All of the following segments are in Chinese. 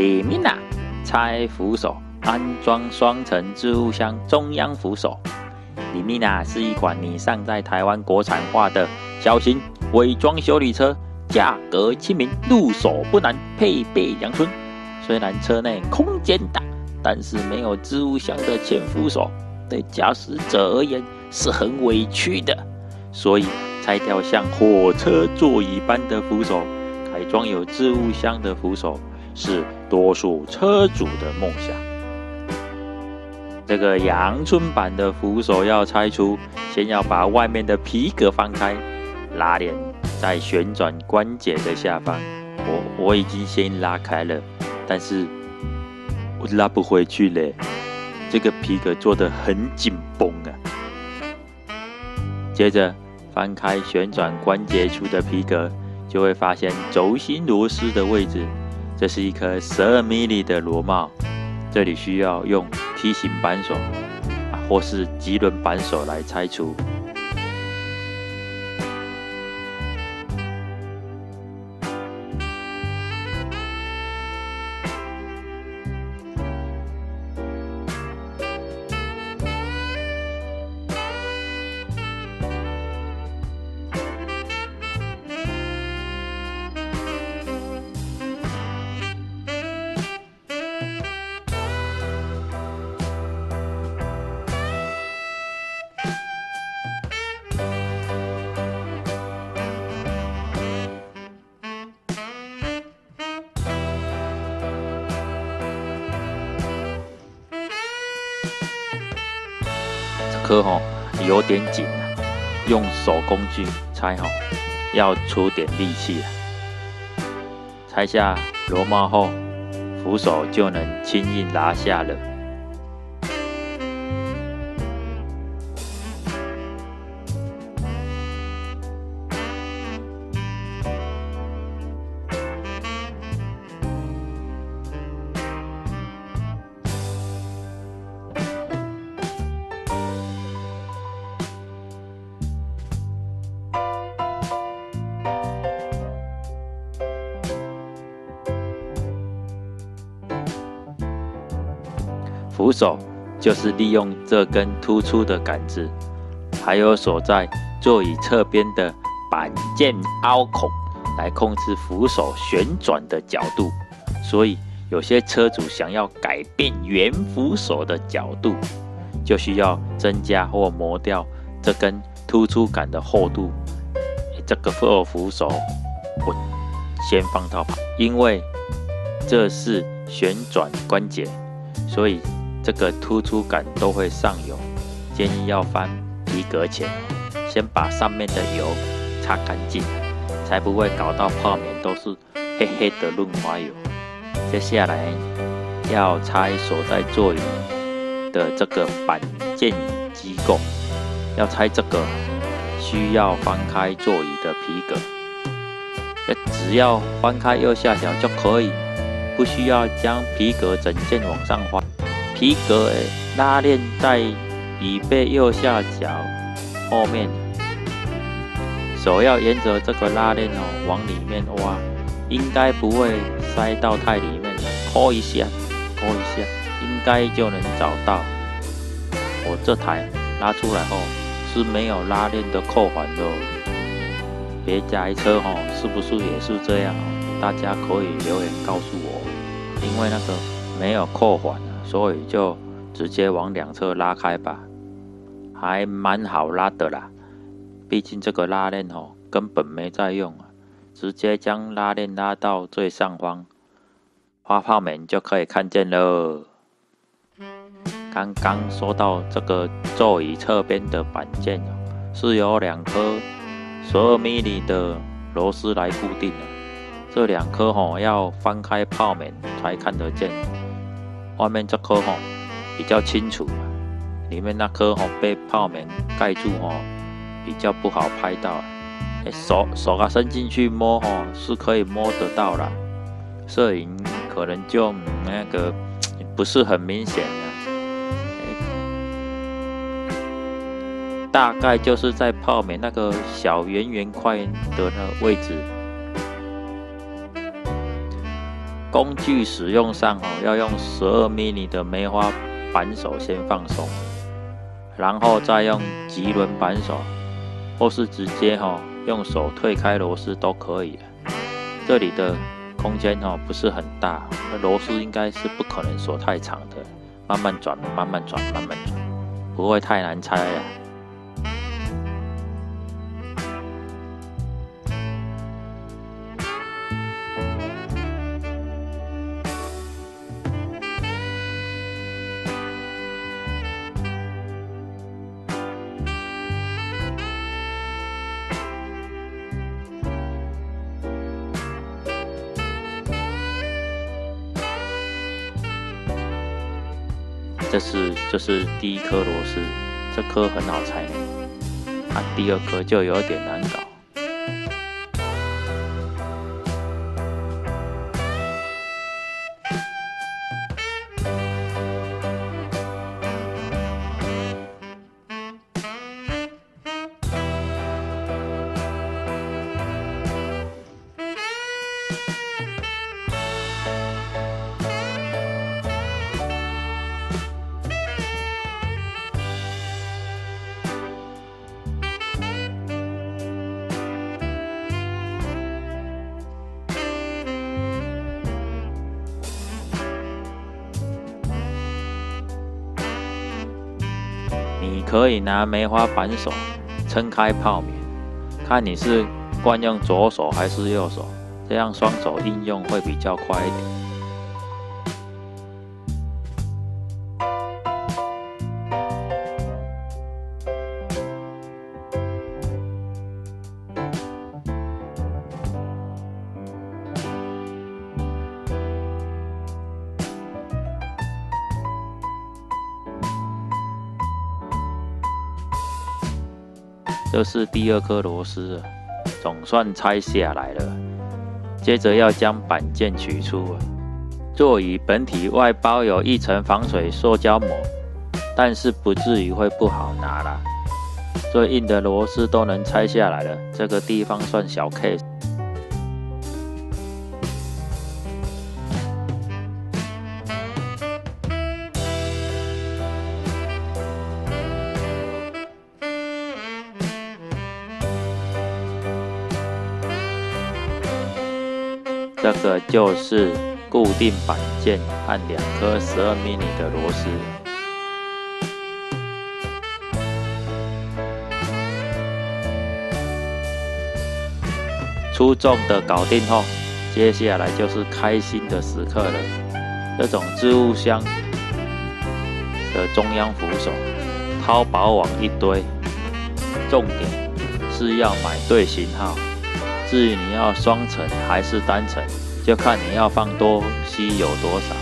里面拆扶手，安装双层置物箱中央扶手。里面是一款拟上在台湾国产化的小型伪装修理车，价格亲民，入手不难，配备阳春。虽然车内空间大，但是没有置物箱的前扶手，对驾驶者而言是很委屈的。所以拆掉像火车座椅般的扶手，改装有置物箱的扶手，是多数车主的梦想。这个阳春版的扶手要拆除，先要把外面的皮革翻开，拉链在旋转关节的下方。我已经先拉开了，但是我拉不回去了。这个皮革做得很紧绷啊。接着翻开旋转关节处的皮革，就会发现轴心螺丝的位置。这是一颗12 mm 的螺帽，这里需要用梯形扳手或是棘轮扳手来拆除。这颗有点紧用手工具拆要出点力气拆下螺帽后，扶手就能轻易拿下了。扶手就是利用这根突出的杆子，还有锁在座椅侧边的板件凹孔来控制扶手旋转的角度。所以有些车主想要改变原扶手的角度，就需要增加或磨掉这根突出杆的厚度。这个二扶手我先放到旁，因为这是旋转关节，所以这个突出杆都会上油，建议要翻皮革前，先把上面的油擦干净，才不会搞到泡棉都是黑黑的润滑油。接下来要拆锁在座椅的这个板件机构，要拆这个需要翻开座椅的皮革，只要翻开右下角就可以，不需要将皮革整件往上翻。皮革的拉链在椅背右下角后面，手要沿着这个拉链往里面挖，应该不会塞到太里面的，抠一下，应该就能找到。我这台拉出来后是没有拉链的扣环的别家车是不是也是这样？大家可以留言告诉我，因为那个没有扣环所以就直接往两侧拉开吧，还蛮好拉的啦。毕竟这个拉链根本没在用直接将拉链拉到最上方，花泡棉就可以看见了。刚刚说到这个座椅侧边的板件是由2颗12 mm 的螺丝来固定的，这2颗要翻开泡棉才看得见。外面这颗比较清楚，里面那颗被泡棉盖住比较不好拍到。手伸进去摸是可以摸得到啦，摄影可能就那个不是很明显大概就是在泡棉那个小圆圆块的那个位置。工具使用上要用12 mm 的梅花扳手先放松，然后再用棘轮扳手，或是直接用手推开螺丝都可以。这里的空间不是很大，螺丝应该是不可能锁太长的，慢慢转，慢慢转，慢慢转，不会太难拆啊。这是第一颗螺丝，这颗很好拆呢，第二颗就有点难搞。你可以拿梅花扳手撑开泡棉，看你是惯用左手还是右手，这样双手应用会比较快一点。这是第二颗螺丝了，总算拆下来了。接着要将板件取出了。座椅本体外包有一层防水塑胶膜，但是不至于会不好拿啦。最硬的螺丝都能拆下来了，这个地方算小 case。这个就是固定板件和2颗12 mm 的螺丝。粗重的搞定后，接下来就是开心的时刻了。这种置物箱的中央扶手，淘宝网一堆，重点是要买对型号。至于你要双层还是单层，就看你要放多稀有多少，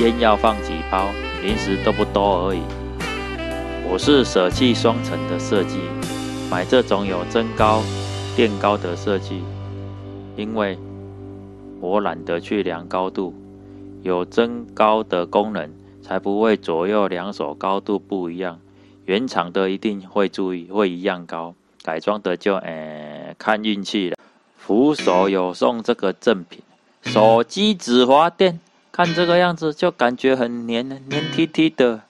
烟要放几包，零食多不多而已。我是舍弃双层的设计，买这种有增高、垫高的设计，因为我懒得去量高度，有增高的功能，才不会左右2手高度不一样。原厂的一定会注意，会一样高，改装的就看运气了。扶手有送这个赠品，手机止滑垫，看这个样子就感觉很黏贴贴的。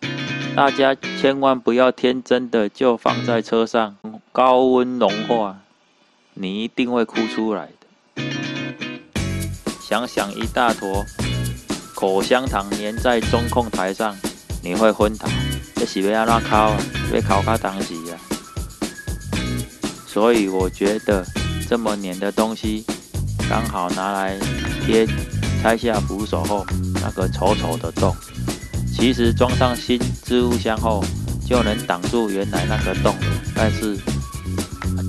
大家千万不要天真的就放在车上，高温融化，你一定会哭出来的。想想一大坨口香糖粘在中控台上，你会昏倒。这是要怎烤啊？要烤到当时啊！所以我觉得这么黏的东西，刚好拿来贴拆下扶手后那个丑丑的洞。其实装上新置物箱后，就能挡住原来那个洞了，但是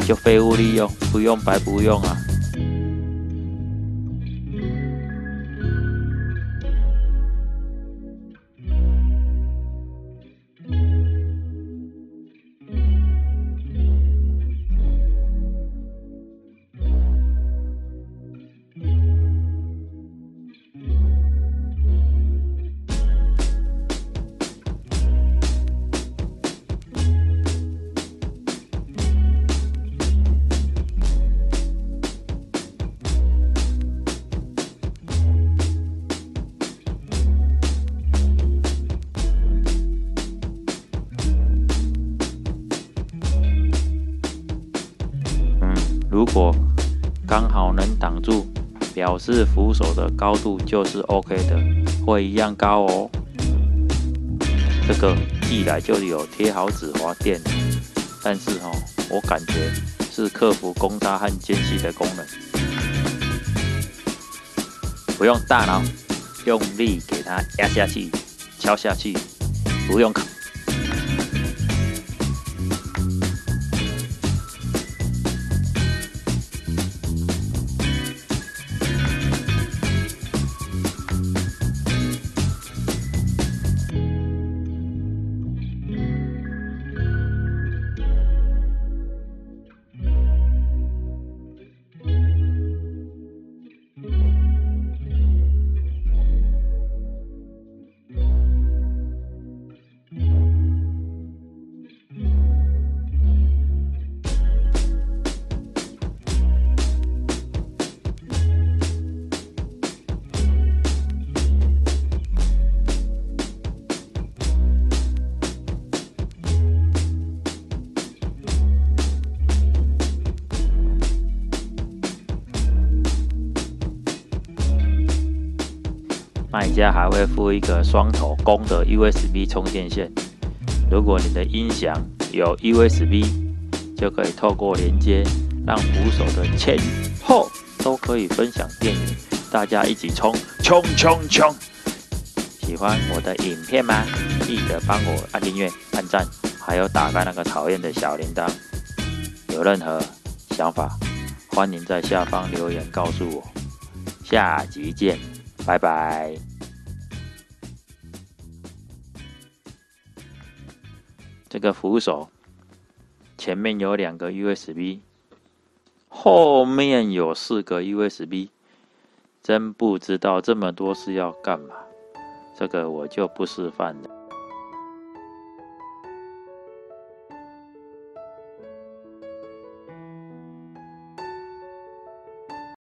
就废物利用，不用白不用啊。如果刚好能挡住，表示扶手的高度就是 OK 的，会一样高哦。这个寄来就有贴好止滑垫，但是我感觉是克服公差和间隙的功能，不用大脑，用力给它压下去、敲下去，不用考。卖家还会附一个双头公的 USB 充电线，如果你的音响有 USB， 就可以透过连接，让扶手的前后都可以分享电源，大家一起冲！喜欢我的影片吗？记得帮我按订阅、按赞，还有打开那个讨厌的小铃铛。有任何想法，欢迎在下方留言告诉我。下集见，拜拜。这个扶手前面有2个 USB， 后面有4个 USB， 真不知道这么多是要干嘛，这个我就不示范了。